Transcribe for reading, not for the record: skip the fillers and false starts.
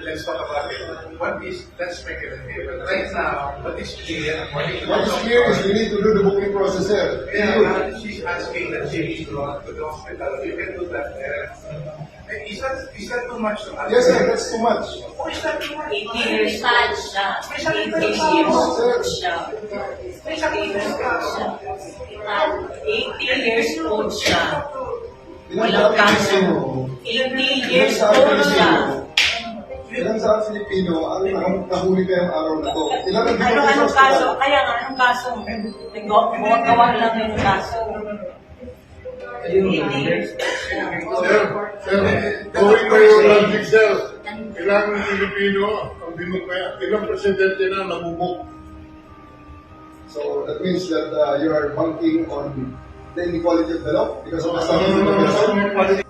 let's talk about it. What is, let's speculate here. But right now, what is clear, according to What is clear is we need to do the booking process, sir. yeah, she's asking that she needs to go to the hospital. You can do that there. Is that too much to ask? Yes, sir, that's too much. Oh, is that too much? 80 years old siya. 80 years old siya. 80 years old siya. Walang kaso. 80 years old siya. Ilang sa Filipino ang nahuli kayong araw na to? Ilang ang Anong kaso? Kaya nga, anong kaso? Gawa lang yung kaso. 80 years old. Sir, going to your logic, sir, ilang Pilipino ang binukaya, ilang presidente na namumuk. So that means that you are banking on the inequality of the law because of the No.